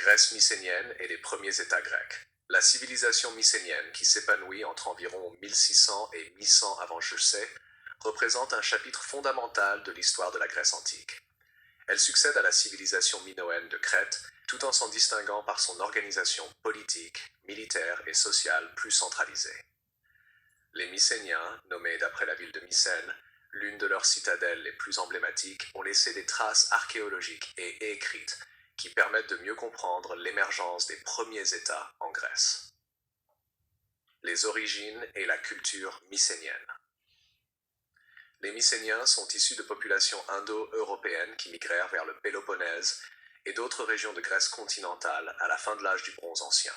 Grèce mycénienne et les premiers États grecs. La civilisation mycénienne, qui s'épanouit entre environ 1600 et 1100 avant J.C., représente un chapitre fondamental de l'histoire de la Grèce antique. Elle succède à la civilisation minoenne de Crète, tout en s'en distinguant par son organisation politique, militaire et sociale plus centralisée. Les Mycéniens, nommés d'après la ville de Mycène, l'une de leurs citadelles les plus emblématiques, ont laissé des traces archéologiques et écrites qui permettent de mieux comprendre l'émergence des premiers États en Grèce. Les origines et la culture mycénienne. Les Mycéniens sont issus de populations indo-européennes qui migrèrent vers le Péloponnèse et d'autres régions de Grèce continentale à la fin de l'âge du bronze ancien.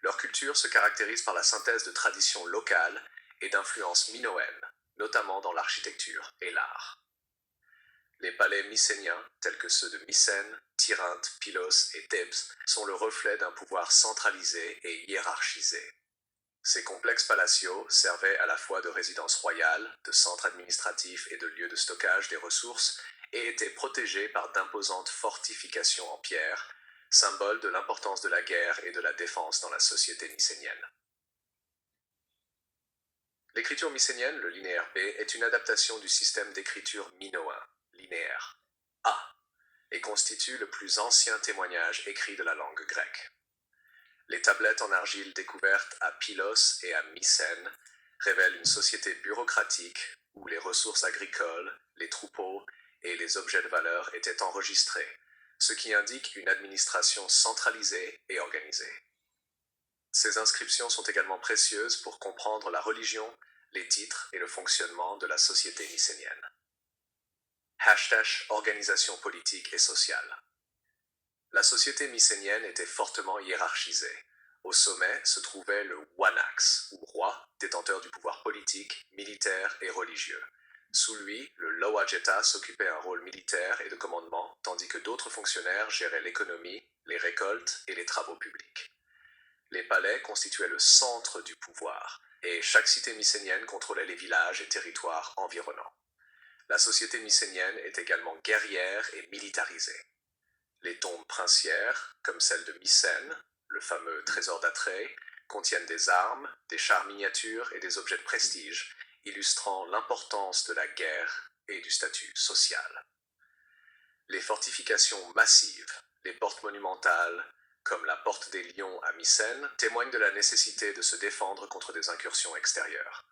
Leur culture se caractérise par la synthèse de traditions locales et d'influences minoennes, notamment dans l'architecture et l'art. Les palais mycéniens, tels que ceux de Mycène, Tirynthe, Pylos et Thèbes, sont le reflet d'un pouvoir centralisé et hiérarchisé. Ces complexes palatiaux servaient à la fois de résidence royale, de centre administratif et de lieu de stockage des ressources, et étaient protégés par d'imposantes fortifications en pierre, symbole de l'importance de la guerre et de la défense dans la société mycénienne. L'écriture mycénienne, le linéaire B, est une adaptation du système d'écriture minoen, linéaire A, et constitue le plus ancien témoignage écrit de la langue grecque. Les tablettes en argile découvertes à Pylos et à Mycène révèlent une société bureaucratique où les ressources agricoles, les troupeaux et les objets de valeur étaient enregistrés, ce qui indique une administration centralisée et organisée. Ces inscriptions sont également précieuses pour comprendre la religion, les titres et le fonctionnement de la société mycénienne. Organisation politique et sociale. La société mycénienne était fortement hiérarchisée. Au sommet se trouvait le Wanax, ou roi, détenteur du pouvoir politique, militaire et religieux. Sous lui, le Lowajeta s'occupait un rôle militaire et de commandement, tandis que d'autres fonctionnaires géraient l'économie, les récoltes et les travaux publics. Les palais constituaient le centre du pouvoir, et chaque cité mycénienne contrôlait les villages et territoires environnants. La société mycénienne est également guerrière et militarisée. Les tombes princières, comme celle de Mycène, le fameux trésor d'Atrée, contiennent des armes, des chars miniatures et des objets de prestige, illustrant l'importance de la guerre et du statut social. Les fortifications massives, les portes monumentales, comme la porte des Lions à Mycène, témoignent de la nécessité de se défendre contre des incursions extérieures.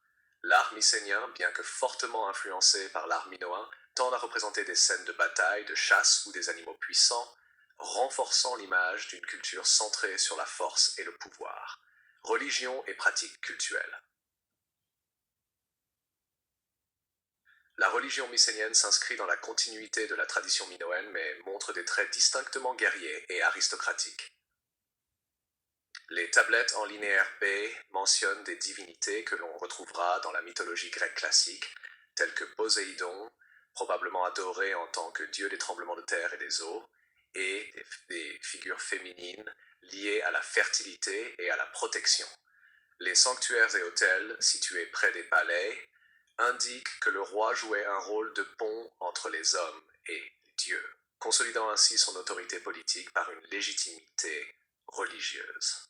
L'art mycénien, bien que fortement influencé par l'art minoen, tend à représenter des scènes de bataille, de chasse ou des animaux puissants, renforçant l'image d'une culture centrée sur la force et le pouvoir, religion et pratiques cultuelles. La religion mycénienne s'inscrit dans la continuité de la tradition minoenne, mais montre des traits distinctement guerriers et aristocratiques. Les tablettes en linéaire B mentionnent des divinités que l'on retrouvera dans la mythologie grecque classique, telles que Poséidon, probablement adoré en tant que dieu des tremblements de terre et des eaux, et des figures féminines liées à la fertilité et à la protection. Les sanctuaires et hôtels, situés près des palais, indiquent que le roi jouait un rôle de pont entre les hommes et les dieux, consolidant ainsi son autorité politique par une légitimité religieuse.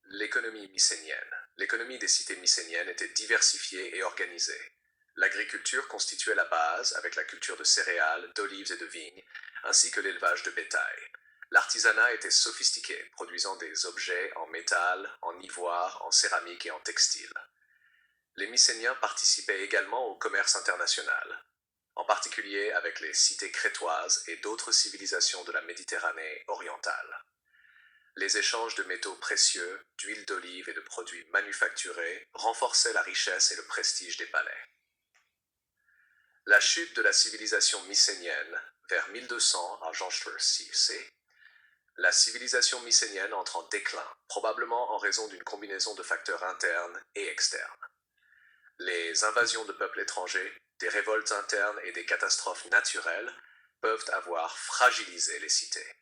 L'économie mycénienne. L'économie des cités mycéniennes était diversifiée et organisée. L'agriculture constituait la base, avec la culture de céréales, d'olives et de vignes, ainsi que l'élevage de bétail. L'artisanat était sophistiqué, produisant des objets en métal, en ivoire, en céramique et en textile. Les Mycéniens participaient également au commerce international, en particulier avec les cités crétoises et d'autres civilisations de la Méditerranée orientale. Les échanges de métaux précieux, d'huile d'olive et de produits manufacturés renforçaient la richesse et le prestige des palais. La chute de la civilisation mycénienne vers 1200 à c. La civilisation mycénienne entre en déclin, probablement en raison d'une combinaison de facteurs internes et externes. Les invasions de peuples étrangers, des révoltes internes et des catastrophes naturelles peuvent avoir fragilisé les cités.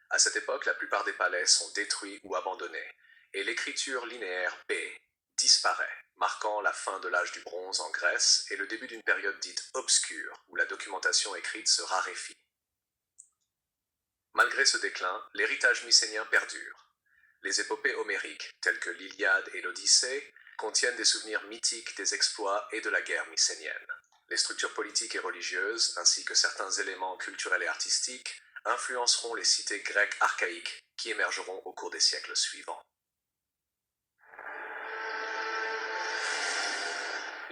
À cette époque, la plupart des palais sont détruits ou abandonnés, et l'écriture linéaire B disparaît, marquant la fin de l'âge du bronze en Grèce et le début d'une période dite obscure, où la documentation écrite se raréfie. Malgré Malgré ce déclin, l'héritage mycénien perdure. Les épopées homériques, telles que l'Iliade et l'Odyssée, contiennent des souvenirs mythiques des exploits et de la guerre mycénienne. Les structures politiques et religieuses, ainsi que certains éléments culturels et artistiques, influenceront les cités grecques archaïques qui émergeront au cours des siècles suivants.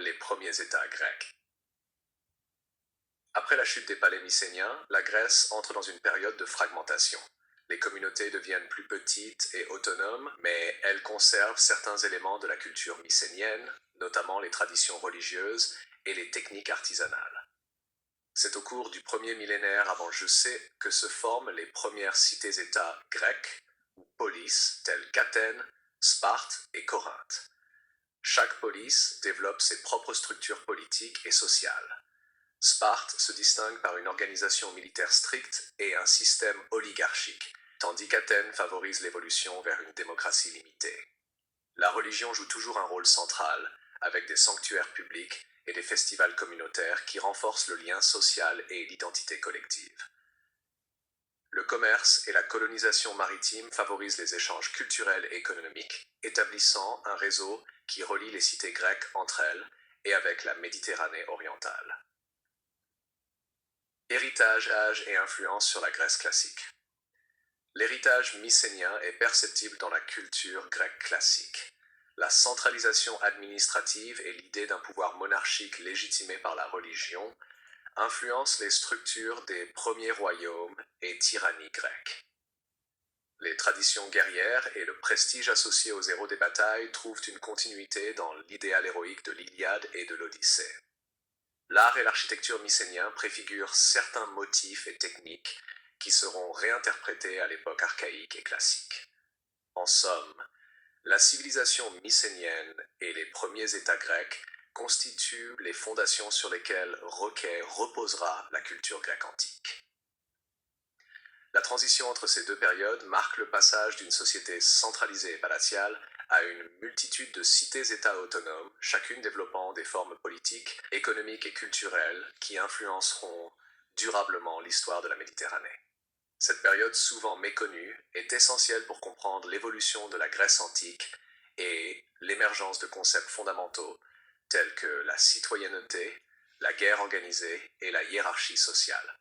Les premiers États grecs. Après la chute des palais mycéniens, la Grèce entre dans une période de fragmentation. Les communautés deviennent plus petites et autonomes, mais elles conservent certains éléments de la culture mycénienne, notamment les traditions religieuses et les techniques artisanales. C'est au cours du premier millénaire avant Jussé que se forment les premières cités-États grecques, ou polis, telles qu'Athènes, Sparte et Corinthe. Chaque polis développe ses propres structures politiques et sociales. Sparte se distingue par une organisation militaire stricte et un système oligarchique, tandis qu'Athènes favorise l'évolution vers une démocratie limitée. La religion joue toujours un rôle central, avec des sanctuaires publics et des festivals communautaires qui renforcent le lien social et l'identité collective. Le commerce et la colonisation maritime favorisent les échanges culturels et économiques, établissant un réseau qui relie les cités grecques entre elles et avec la Méditerranée orientale. Héritage, âge et influence sur la Grèce classique. L'héritage mycénien est perceptible dans la culture grecque classique. La centralisation administrative et l'idée d'un pouvoir monarchique légitimé par la religion influencent les structures des premiers royaumes et tyrannies grecques. Les traditions guerrières et le prestige associé aux héros des batailles trouvent une continuité dans l'idéal héroïque de l'Iliade et de l'Odyssée. L'art et l'architecture mycéniens préfigurent certains motifs et techniques qui seront réinterprétés à l'époque archaïque et classique. En somme, la civilisation mycénienne et les premiers États grecs constituent les fondations sur lesquelles reposera la culture grecque antique. La transition entre ces deux périodes marque le passage d'une société centralisée et palatiale à une multitude de cités-États autonomes, chacune développant des formes politiques, économiques et culturelles qui influenceront durablement l'histoire de la Méditerranée. Cette période souvent méconnue est essentielle pour comprendre l'évolution de la Grèce antique et l'émergence de concepts fondamentaux tels que la citoyenneté, la guerre organisée et la hiérarchie sociale.